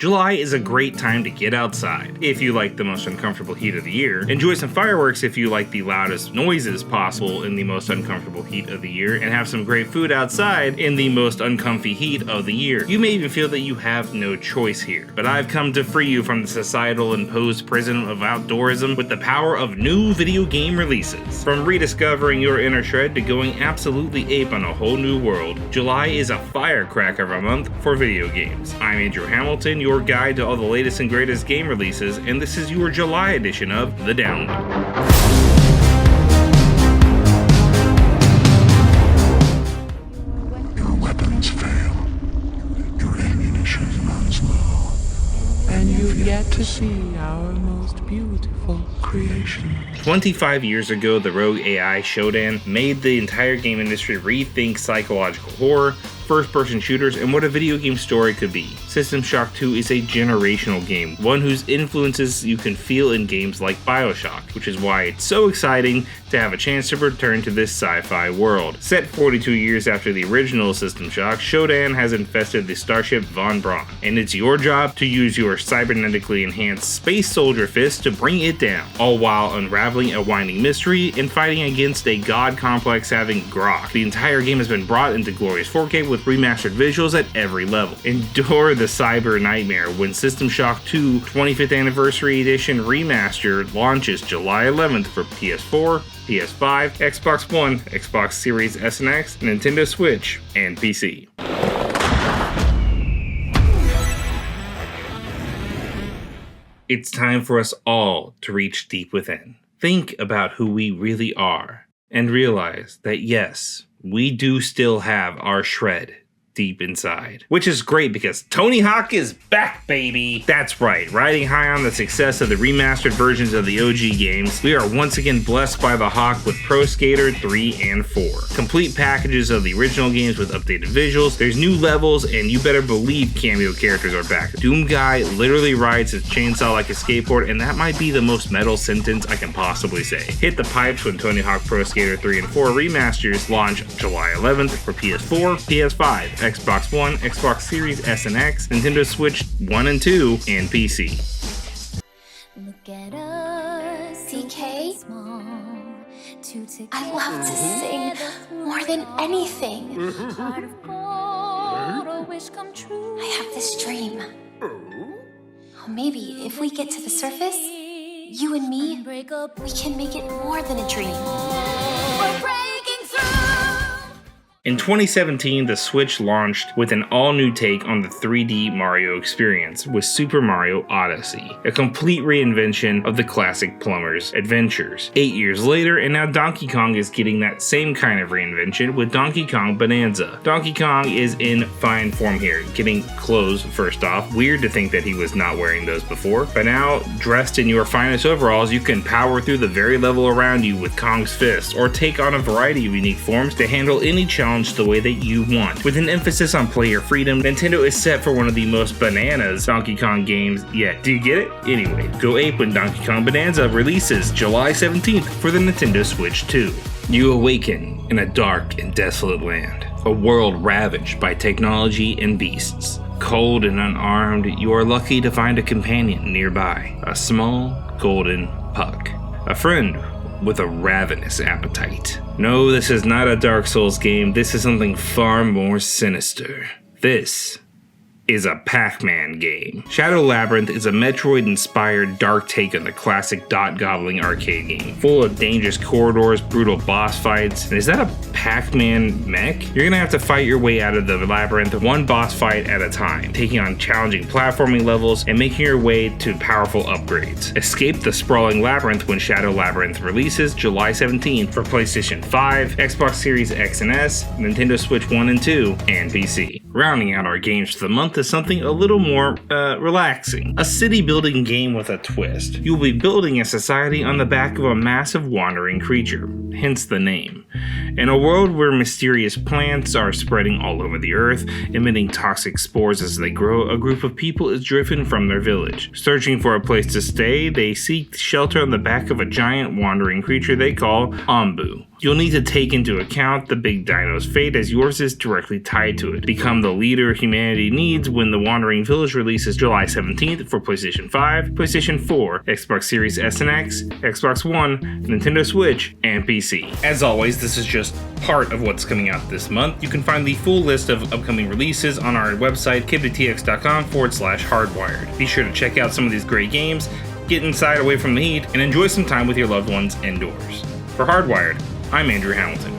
July is a great time to get outside if you like the most uncomfortable heat of the year, enjoy some fireworks if you like the loudest noises possible in the most uncomfortable heat of the year, and have some great food outside in the most uncomfy heat of the year. You may even feel that you have no choice here, but I've come to free you from the societal imposed prison of outdoorism with the power of new video game releases. From rediscovering your inner shred to going absolutely ape on a whole new world, July is a firecracker of a month for video games. I'm Andrew Hamilton, your guide to all the latest and greatest game releases, and this is your July edition of The Download. Your weapons fail. Your ammunition runs low. And you've yet to see our most beautiful creation. 25 years ago, the rogue AI Shodan made the entire game industry rethink psychological horror, first-person shooters, and what a video game story could be. System Shock 2 is a generational game, one whose influences you can feel in games like BioShock, which is why it's so exciting to have a chance to return to this sci-fi world. Set 42 years after the original System Shock, Shodan has infested the starship Von Braun, and it's your job to use your cybernetically enhanced space soldier fist to bring it down, all while unraveling a winding mystery and fighting against a god complex having Grok. The entire game has been brought into glorious 4K with remastered visuals at every level. Endure the cyber nightmare when System Shock 2 25th Anniversary Edition Remastered launches July 11th for PS4, PS5, Xbox One, Xbox Series S and X, Nintendo Switch, and PC. It's time for us all to reach deep within. Think about who we really are, and realize that yes, we do still have our shred deep inside. Which is great because Tony Hawk is back, baby! That's right, riding high on the success of the remastered versions of the OG games, we are once again blessed by the Hawk with Pro Skater 3 and 4. Complete packages of the original games with updated visuals, there's new levels, and you better believe cameo characters are back. Doom Guy literally rides his chainsaw like a skateboard, and that might be the most metal sentence I can possibly say. Hit the pipes when Tony Hawk Pro Skater 3 and 4 remasters launch July 11th for PS4, PS5, Xbox One, Xbox Series S and X, Nintendo Switch 1 and 2, and PC. Look at us, DK. I love to sing more than anything. I have this dream. Oh, maybe if we get to the surface, you and me, we can make it more than a dream. We're breaking through. In 2017, the Switch launched with an all-new take on the 3D Mario experience with Super Mario Odyssey, a complete reinvention of the classic plumber's adventures. 8 years later, and now Donkey Kong is getting that same kind of reinvention with Donkey Kong Bonanza. Donkey Kong is in fine form here, getting clothes first off. Weird to think that he was not wearing those before, but now, dressed in your finest overalls, you can power through the very level around you with Kong's fists, or take on a variety of unique forms to handle any challenge the way that you want. With an emphasis on player freedom, Nintendo is set for one of the most bananas Donkey Kong games yet. Do you get it? Anyway, go ape when Donkey Kong Bonanza releases July 17th for the Nintendo Switch 2. You awaken in a dark and desolate land, a world ravaged by technology and beasts. Cold and unarmed, you are lucky to find a companion nearby, a small golden puck, a friend with a ravenous appetite. No, this is not a Dark Souls game, this is something far more sinister. This is a Pac-Man game. Shadow Labyrinth is a Metroid-inspired dark take on the classic dot-gobbling arcade game, full of dangerous corridors, brutal boss fights, and is that a Pac-Man mech? You're gonna have to fight your way out of the labyrinth one boss fight at a time, taking on challenging platforming levels and making your way to powerful upgrades. Escape the sprawling labyrinth when Shadow Labyrinth releases July 17th for PlayStation 5, Xbox Series X and S, Nintendo Switch 1 and 2, and PC. Rounding out our games for the month is something a little more relaxing. A city building game with a twist. You'll be building a society on the back of a massive wandering creature, hence the name. In a world where mysterious plants are spreading all over the earth, emitting toxic spores as they grow, a group of people is driven from their village. Searching for a place to stay, they seek shelter on the back of a giant wandering creature they call Ombu. You'll need to take into account the Big Dino's fate, as yours is directly tied to it. Become the leader humanity needs when The Wandering Village releases July 17th for PlayStation 5, PlayStation 4, Xbox Series S and X, Xbox One, Nintendo Switch, and PC. As always, this is just part of what's coming out this month. You can find the full list of upcoming releases on our website, kbtx.com/hardwired. Be sure to check out some of these great games, get inside away from the heat, and enjoy some time with your loved ones indoors. For Hardwired, I'm Andrew Hamilton.